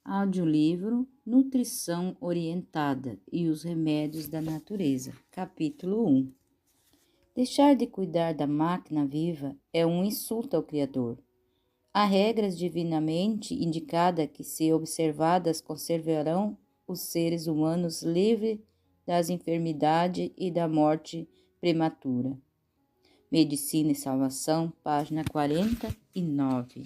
Audiolivro Nutrição Orientada e os Remédios da Natureza, capítulo 1. Deixar de cuidar da máquina viva é um insulto ao Criador. Há regras divinamente indicadas que, se observadas, conservarão os seres humanos livres das enfermidades e da morte prematura. Medicina e Salvação, página 49.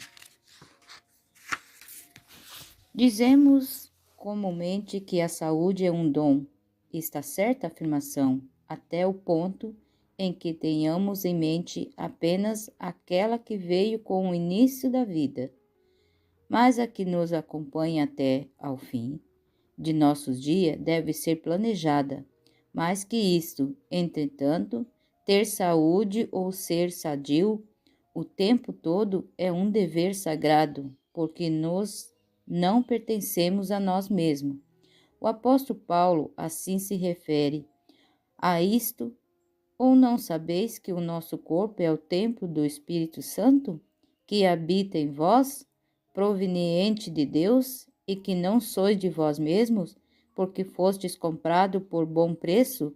Dizemos comumente que a saúde é um dom. Está certa a afirmação, até o ponto em que tenhamos em mente apenas aquela que veio com o início da vida, mas a que nos acompanha até ao fim de nossos dias deve ser planejada. Mais que isto, entretanto, ter saúde ou ser sadio o tempo todo é um dever sagrado, porque não pertencemos a nós mesmos. O apóstolo Paulo assim se refere a isto: ou não sabeis que o nosso corpo é o templo do Espírito Santo, que habita em vós, proveniente de Deus, e que não sois de vós mesmos, porque fostes comprado por bom preço?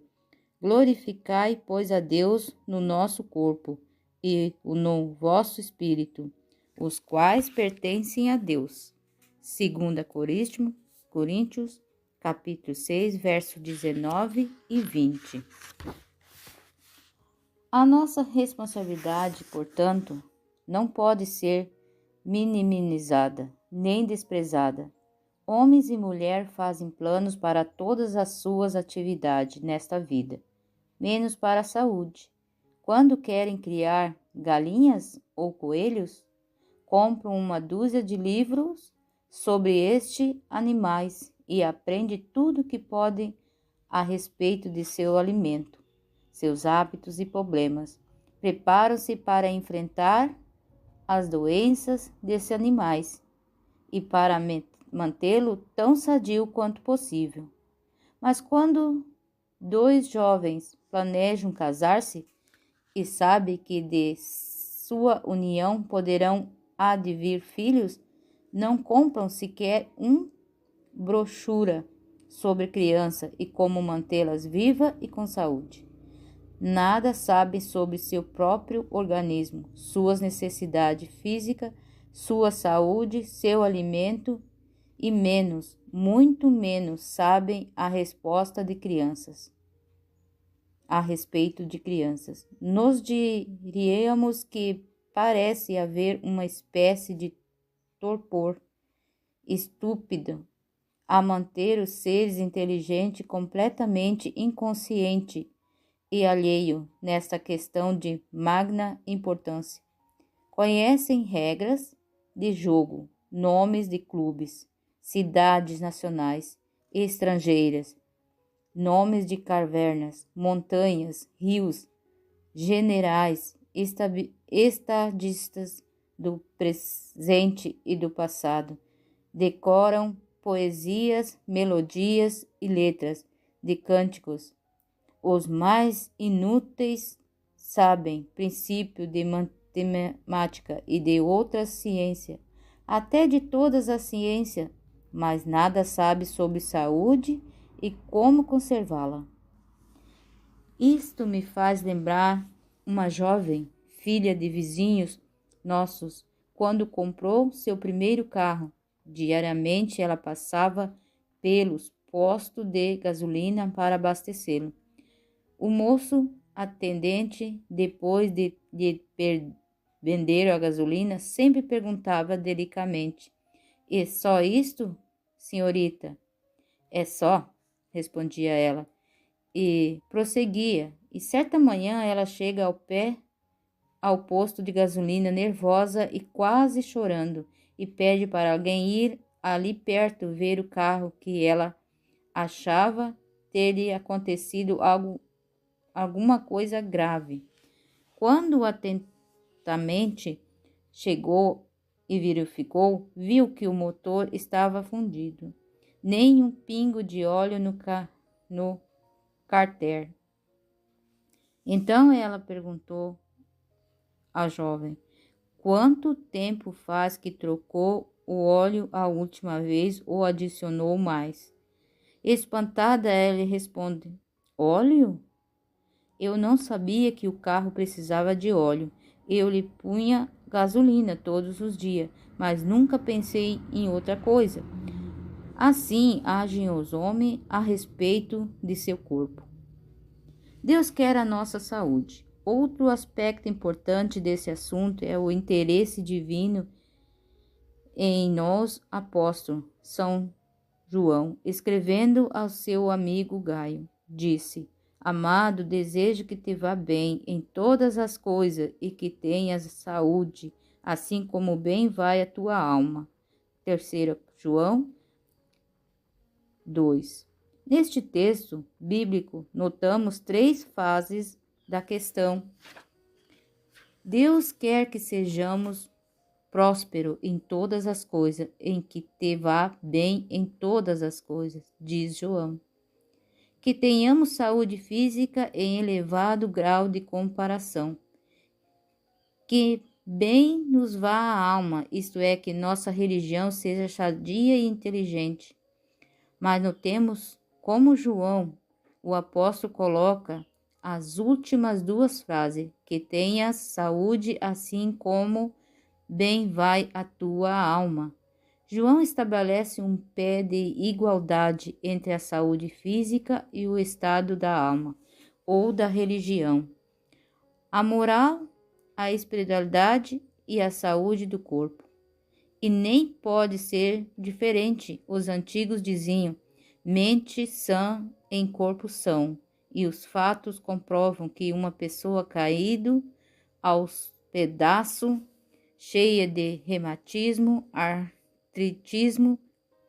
Glorificai, pois, a Deus no nosso corpo e no vosso espírito, os quais pertencem a Deus. 2 Coríntios, capítulo 6, versos 19 e 20. A nossa responsabilidade, portanto, não pode ser minimizada nem desprezada. Homens e mulheres fazem planos para todas as suas atividades nesta vida, menos para a saúde. Quando querem criar galinhas ou coelhos, compram uma dúzia de livros sobre estes animais e aprendem tudo o que podem a respeito de seu alimento, seus hábitos e problemas. Preparam-se para enfrentar as doenças desses animais e para mantê-lo tão sadio quanto possível. Mas quando dois jovens planejam casar-se e sabem que de sua união poderão advir filhos, não compram sequer brochura sobre criança e como mantê-las vivas e com saúde. Nada sabem sobre seu próprio organismo, suas necessidades físicas, sua saúde, seu alimento e muito menos sabem a resposta de crianças. A respeito de crianças, nos diríamos que parece haver uma espécie de torpor estúpido a manter os seres inteligentes completamente inconsciente e alheio nesta questão de magna importância. Conhecem regras de jogo, nomes de clubes, cidades nacionais e estrangeiras, nomes de cavernas, montanhas, rios, generais, estadistas do presente e do passado. Decoram poesias, melodias e letras de cânticos. Os mais inúteis sabem princípio de matemática e de outras ciências, até de todas as ciências, mas nada sabe sobre saúde e como conservá-la. Isto me faz lembrar uma jovem, filha de vizinhos nossos, quando comprou seu primeiro carro. Diariamente ela passava pelos postos de gasolina para abastecê-lo. O moço atendente, depois de vender a gasolina, sempre perguntava delicadamente: "E só isto, senhorita?" "É só", respondia ela, e prosseguia. E certa manhã ela chega ao posto de gasolina, nervosa e quase chorando, e pede para alguém ir ali perto ver o carro, que ela achava ter-lhe acontecido alguma coisa grave. Quando atentamente chegou e verificou, viu que o motor estava fundido. Nem um pingo de óleo no cárter. Então ela perguntou à jovem: "Quanto tempo faz que trocou o óleo a última vez ou adicionou mais? Espantada, ela responde: Óleo? Eu não sabia que o carro precisava de óleo. Eu lhe punha gasolina todos os dias, mas nunca pensei em outra coisa. Assim agem os homens a respeito de seu corpo. Deus quer a nossa saúde. Outro aspecto importante desse assunto é o interesse divino em nós, apóstolo São João, escrevendo ao seu amigo Gaio, disse: Amado, desejo que te vá bem em todas as coisas e que tenhas saúde, assim como bem vai a tua alma. 3 João 2. Neste texto bíblico, notamos 3 fases da questão. Deus quer que sejamos próspero em todas as coisas, em que te vá bem em todas as coisas, diz João. Que tenhamos saúde física em elevado grau de comparação. Que bem nos vá a alma, isto é, que nossa religião seja sadia e inteligente. Mas notemos como João, o apóstolo, coloca as últimas 2 frases, que tenhas saúde assim como bem vai a tua alma. João estabelece um pé de igualdade entre a saúde física e o estado da alma, ou da religião. A moral, a espiritualidade e a saúde do corpo. E nem pode ser diferente. Os antigos diziam: mente sã em corpo são. E os fatos comprovam que uma pessoa caído aos pedaços, cheia de reumatismo, artritismo,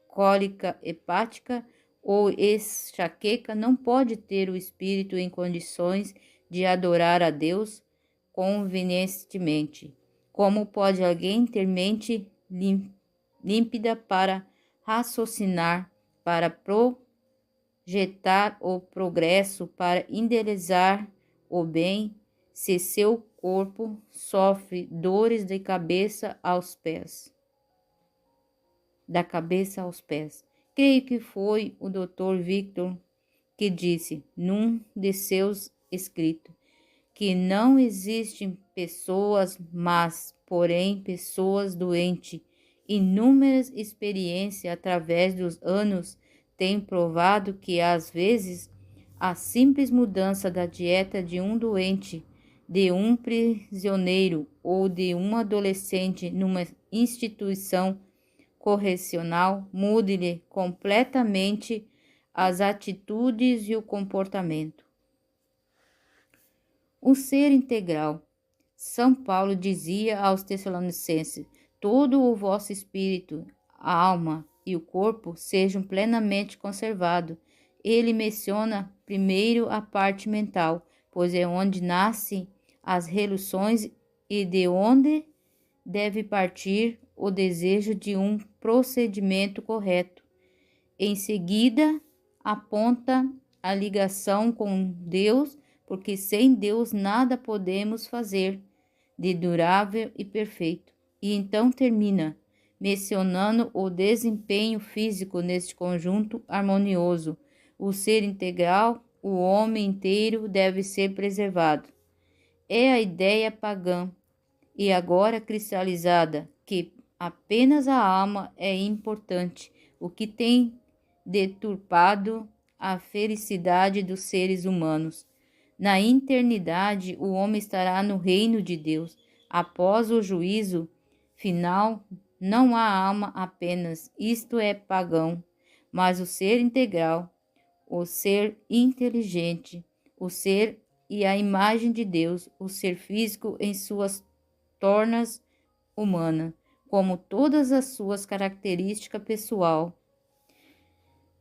cólica hepática ou enxaqueca, não pode ter o espírito em condições de adorar a Deus convenientemente. Como pode alguém ter mente límpida para raciocinar, para projetar o progresso, para enderezar o bem, se seu corpo sofre dores de cabeça aos pés? Da cabeça aos pés. Creio que foi o Dr. Victor que disse, num de seus escritos, que não existem pessoas más, porém pessoas doentes. Inúmeras experiências através dos anos têm provado que, às vezes, a simples mudança da dieta de um doente, de um prisioneiro ou de um adolescente numa instituição correcional mude-lhe completamente as atitudes e o comportamento. O ser integral. São Paulo dizia aos Tessalonicenses: todo o vosso espírito, a alma e o corpo sejam plenamente conservados. Ele menciona primeiro a parte mental, pois é onde nascem as relações e de onde deve partir o desejo de um procedimento correto. Em seguida, aponta a ligação com Deus, porque sem Deus nada podemos fazer de durável e perfeito. E então termina mencionando o desempenho físico neste conjunto harmonioso. O ser integral, o homem inteiro, deve ser preservado. É a ideia pagã e agora cristalizada que apenas a alma é importante, o que tem deturpado a felicidade dos seres humanos. Na eternidade, o homem estará no reino de Deus. Após o juízo final, não há alma apenas, isto é pagão, mas o ser integral, o ser inteligente, o ser e a imagem de Deus, o ser físico em suas tornas humana, como todas as suas características pessoal.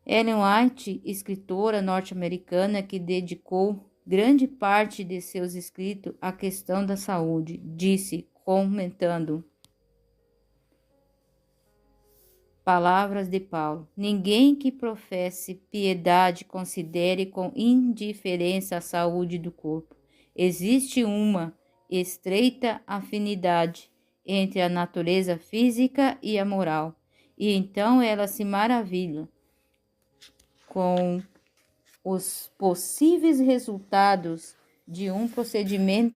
Ellen White, escritora norte-americana que dedicou grande parte de seus escritos à questão da saúde, disse, comentando palavras de Paulo: ninguém que professe piedade considere com indiferença a saúde do corpo. Existe uma estreita afinidade entre a natureza física e a moral. E então ela se maravilha com os possíveis resultados de um procedimento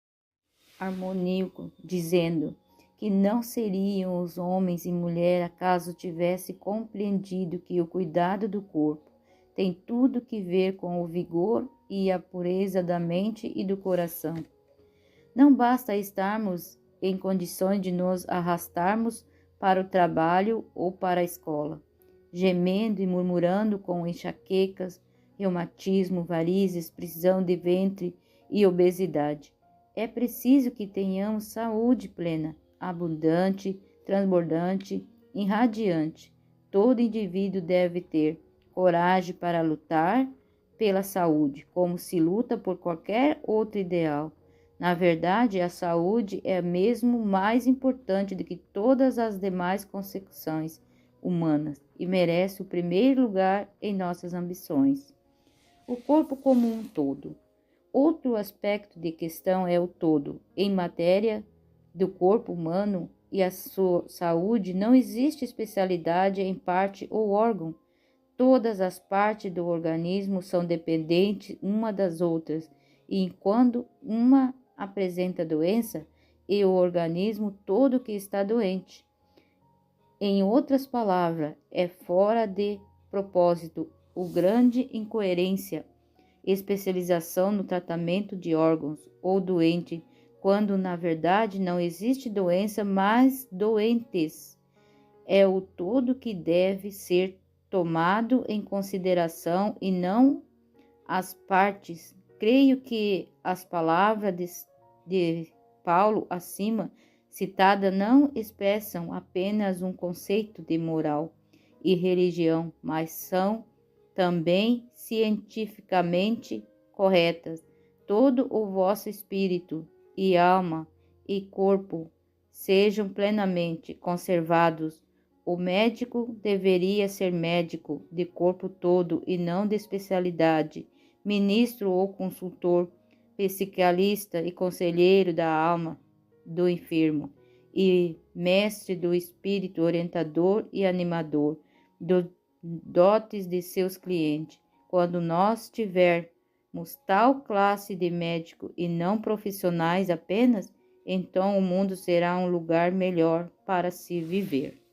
harmônico, dizendo que não seriam os homens e mulher acaso tivesse compreendido que o cuidado do corpo tem tudo que ver com o vigor e a pureza da mente e do coração. Não basta estarmos em condições de nos arrastarmos para o trabalho ou para a escola, gemendo e murmurando com enxaquecas, reumatismo, varizes, prisão de ventre e obesidade. É preciso que tenhamos saúde plena, abundante, transbordante, irradiante. Todo indivíduo deve ter coragem para lutar pela saúde, como se luta por qualquer outro ideal. Na verdade, a saúde é mesmo mais importante do que todas as demais consecuções humanas e merece o primeiro lugar em nossas ambições. O corpo como um todo. Outro aspecto de questão é o todo. Em matéria do corpo humano e a sua saúde, não existe especialidade em parte ou órgão. Todas as partes do organismo são dependentes uma das outras, e quando uma apresenta doença, e o organismo todo que está doente. Em outras palavras, é fora de propósito o grande incoerência, especialização no tratamento de órgãos ou doente, quando na verdade não existe doença, mas doentes. É o todo que deve ser tomado em consideração e não as partes. Creio que as palavras de Paulo acima citada não expressam apenas um conceito de moral e religião, mas são também cientificamente corretas. Todo o vosso espírito e alma e corpo sejam plenamente conservados. O médico deveria ser médico de corpo todo e não de especialidade, ministro ou consultor, psiquialista e conselheiro da alma do enfermo, e mestre do espírito orientador e animador, dos dotes de seus clientes. Quando nós tivermos tal classe de médico e não profissionais apenas, então o mundo será um lugar melhor para se viver.